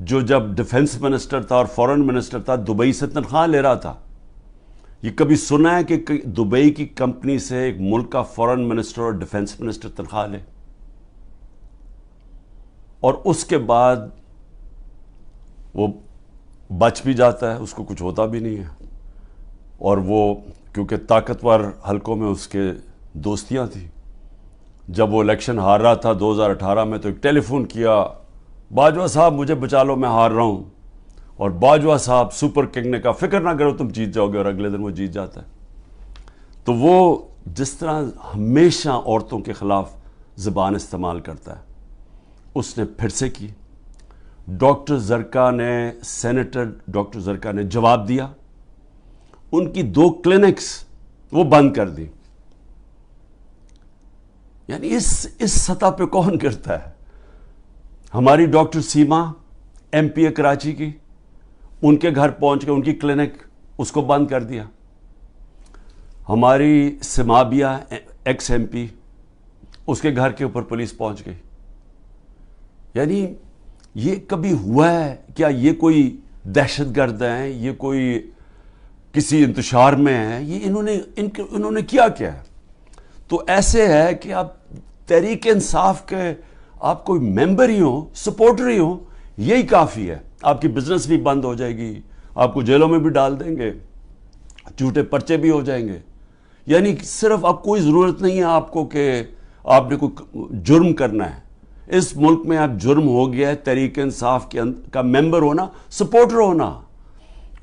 جو جب defence minister تھا اور فورن منسٹر تھا دبئی سے تنخواہ لے رہا تھا. یہ کبھی سنا ہے کہ دبئی کی کمپنی سے ایک ملک کا فورن منسٹر اور ڈیفنس منسٹر تنخواہ لے؟ اور اس کے بعد وہ بچ بھی جاتا ہے, اس کو کچھ ہوتا بھی نہیں ہے. اور وہ کیونکہ طاقتور حلقوں میں اس کے دوستیاں تھیں, جب وہ الیکشن ہار رہا تھا 2018 میں تو ایک ٹیلی فون کیا, باجوہ صاحب مجھے بچا لو میں ہار رہا ہوں. اور باجوہ صاحب سپر کنگ نے کہا فکر نہ کرو تم جیت جاؤ گے, اور اگلے دن وہ جیت جاتا ہے. تو وہ جس طرح ہمیشہ عورتوں کے خلاف زبان استعمال کرتا ہے, اس نے پھر سے کی. ڈاکٹر زرکا نے, سینیٹر ڈاکٹر زرکا نے جواب دیا, ان کی 2 کلینکس وہ بند کر دی. یعنی اس سطح پہ کون کرتا ہے؟ ہماری ڈاکٹر سیما ایم پی اے کراچی کی, ان کے گھر پہنچ کے ان کی کلینک اس کو بند کر دیا. ہماری سمابیہ ایکس ایم پی, اس کے گھر کے اوپر پولیس پہنچ گئی. یعنی یہ کبھی ہوا ہے کیا؟ یہ کوئی دہشت گرد ہیں, یہ کوئی کسی انتشار میں ہیں, یہ انہوں نے کیا ہے؟ تو ایسے ہے کہ آپ تحریک انصاف کے آپ کوئی ممبر ہی ہوں, سپورٹر ہی ہوں, یہی کافی ہے. آپ کی بزنس بھی بند ہو جائے گی, آپ کو جیلوں میں بھی ڈال دیں گے, جھوٹے پرچے بھی ہو جائیں گے. یعنی صرف اب کوئی ضرورت نہیں ہے آپ کو کہ آپ نے کوئی جرم کرنا ہے. اس ملک میں اب جرم ہو گیا ہے تحریک انصاف کا ممبر ہونا, سپورٹر ہونا.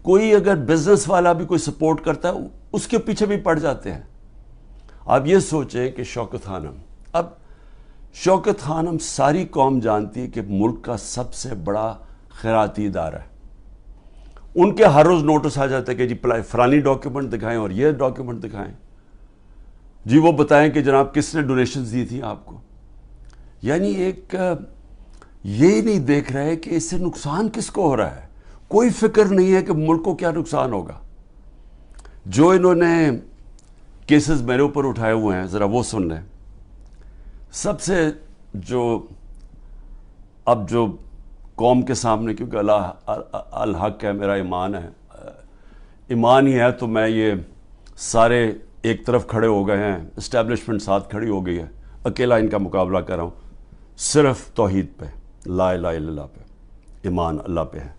کوئی اگر بزنس والا بھی کوئی سپورٹ کرتا ہے اس کے پیچھے بھی پڑ جاتے ہیں. آپ یہ سوچیں کہ شوکت خانم, اب شوکت خانم ساری قوم جانتی ہے کہ ملک کا سب سے بڑا خیراتی ادارہ ہے. ان کے ہر روز نوٹس آ جاتا ہے کہ جی فلانی ڈاکیومنٹ دکھائیں اور یہ ڈاکیومنٹ دکھائیں, جی وہ بتائیں کہ جناب کس نے ڈونیشنز دی تھی آپ کو. یعنی ایک یہ نہیں دیکھ رہے کہ اس سے نقصان کس کو ہو رہا ہے. کوئی فکر نہیں ہے کہ ملک کو کیا نقصان ہوگا. جو انہوں نے کیسز میرے اوپر اٹھائے ہوئے ہیں ذرا وہ سن لیں. سب سے جو اب جو قوم کے سامنے, کیونکہ اللہ الحق ہے, میرا ایمان ہے, ایمان ہی ہے تو میں یہ سارے ایک طرف کھڑے ہو گئے ہیں, اسٹیبلشمنٹ ساتھ کھڑی ہو گئی ہے, اکیلا ان کا مقابلہ کر رہا ہوں. صرف توحید پہ, لا الہ الا اللہ پہ, ایمان اللہ پہ ہے.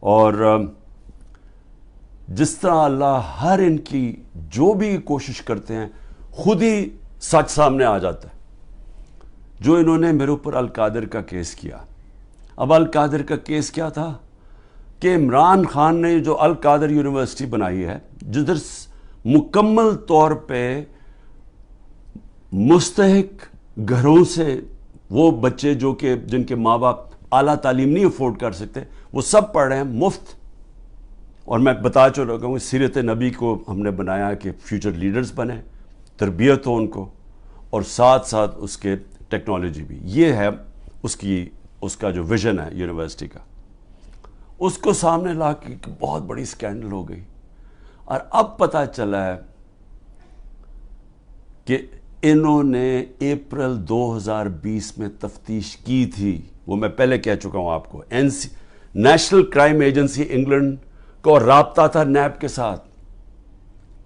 اور جس طرح اللہ ہر ان کی جو بھی کوشش کرتے ہیں خود ہی سچ سامنے آ جاتا ہے. جو انہوں نے میرے اوپر القادر کا کیس کیا, اب القادر کا کیس کیا تھا کہ عمران خان نے جو القادر یونیورسٹی بنائی ہے, جدھر مکمل طور پہ مستحق گھروں سے وہ بچے جو کہ جن کے ماں باپ اعلیٰ تعلیم نہیں افورڈ کر سکتے, وہ سب پڑھ رہے ہیں مفت. اور میں بتا چکا ہوں سیرت نبی کو ہم نے بنایا کہ فیوچر لیڈرز بنے, تربیت ہو ان کو, اور ساتھ ساتھ اس کے ٹیکنالوجی بھی. یہ ہے اس کا جو ویژن ہے یونیورسٹی کا. اس کو سامنے لا کے بہت بڑی سکینڈل ہو گئی. اور اب پتہ چلا ہے کہ انہوں نے اپریل 2020 میں تفتیش کی تھی. وہ میں پہلے کہہ چکا ہوں آپ کو, نیشنل کرائم ایجنسی انگلینڈ کو رابطہ تھا نیب کے ساتھ.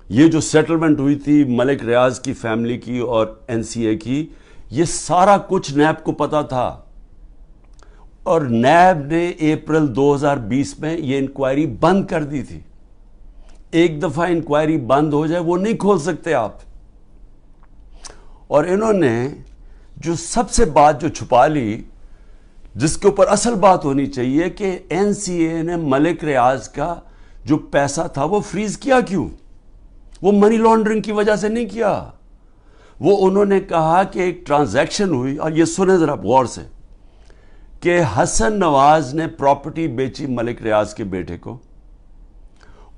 یہ جو سیٹلمنٹ ہوئی تھی ملک ریاض کی فیملی کی اور این سی اے کی, یہ سارا کچھ نیب کو پتا تھا. اور نیب نے اپریل 2020 میں یہ انکوائری بند کر دی تھی. ایک دفعہ انکوائری بند ہو جائے وہ نہیں کھول سکتے آپ. اور انہوں نے جو سب سے بات جو چھپا لی, جس کے اوپر اصل بات ہونی چاہیے, کہ این سی اے نے ملک ریاض کا جو پیسہ تھا وہ فریز کیا کیوں؟ وہ منی لانڈرنگ کی وجہ سے نہیں کیا. وہ انہوں نے کہا کہ ایک ٹرانزیکشن ہوئی, اور یہ سنیں ذرا غور سے, کہ حسن نواز نے پراپرٹی بیچی ملک ریاض کے بیٹے کو,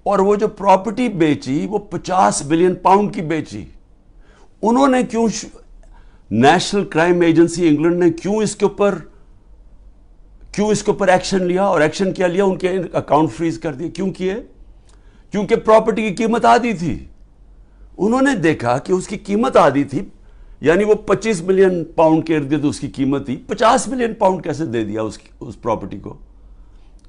اور وہ جو پراپرٹی بیچی وہ 50 بلین پاؤنڈ کی بیچی. انہوں نے کیوں, نیشنل کرائم ایجنسی انگلینڈ نے کیوں اس کے اوپر ایکشن لیا, اور ایکشن کیا لیا؟ ان کے اکاؤنٹ فریز کر دیے. کیوں کیے؟ کیونکہ پراپرٹی کی قیمت آدھی تھی. انہوں نے دیکھا کہ اس کی قیمت آدھی تھی, یعنی وہ 25 ملین پاؤنڈ کے ارد گرد اس کی قیمت تھی, 50 ملین پاؤنڈ کیسے دے دیا اس پراپرٹی کو؟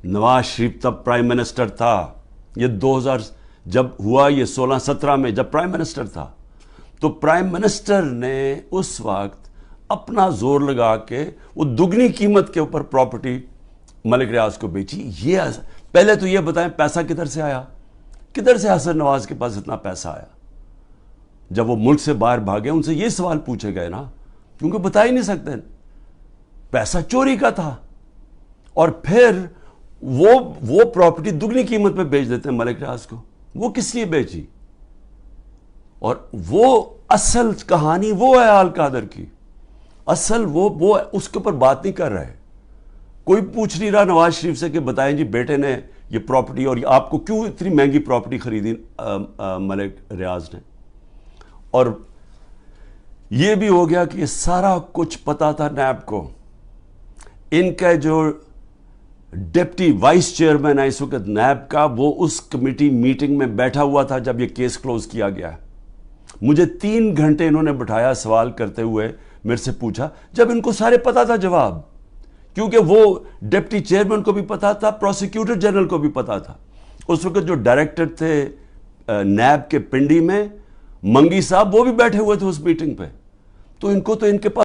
نواز شریف تب پرائم منسٹر تھا. یہ 2000 جب ہوا، یہ 16-17 میں جب پرائم منسٹر تھا، تو پرائم منسٹر نے اس وقت اپنا زور لگا کے وہ دگنی قیمت کے اوپر پراپرٹی ملک ریاض کو بیچی. یہ پہلے تو یہ بتائیں پیسہ کدھر سے آیا؟ کدھر سے حسن نواز کے پاس اتنا پیسہ آیا؟ جب وہ ملک سے باہر بھاگے ان سے یہ سوال پوچھے گئے نا، کیونکہ بتا ہی نہیں سکتے. پیسہ چوری کا تھا، اور پھر وہ پراپرٹی دگنی قیمت پہ بیچ دیتے ہیں ملک ریاض کو. وہ کس لیے بیچی؟ اور وہ اصل کہانی وہ ہے آل قادر کی. اصل وہ اس کے اوپر بات نہیں کر رہے. کوئی پوچھ نہیں رہا نواز شریف سے کہ بتائیں جی بیٹے نے یہ پراپرٹی، اور آپ کو کیوں اتنی مہنگی پراپرٹی خریدی ملک ریاض نے. اور یہ بھی ہو گیا کہ یہ سارا کچھ پتا تھا نیب کو. ان کا جو ڈپٹی وائس چیئرمین ہے اس وقت نیب کا، وہ اس کمیٹی میٹنگ میں بیٹھا ہوا تھا جب یہ کیس کلوز کیا گیا. مجھے 3 گھنٹے انہوں نے بٹھایا سوال کرتے ہوئے، میرے سے پوچھا جب ان کو سارے پتا تھا جواب، کیونکہ وہ ڈپٹی چیئرمین کو بھی پتا تھا، پروسیکیوٹر جنرل کو بھی پتا تھا. اس وقت جو ڈائریکٹر تھے نیب کے پنڈی میں، منگی صاحب، وہ بھی بیٹھے ہوئے تھے اس میٹنگ پہ. تو ان کے پاس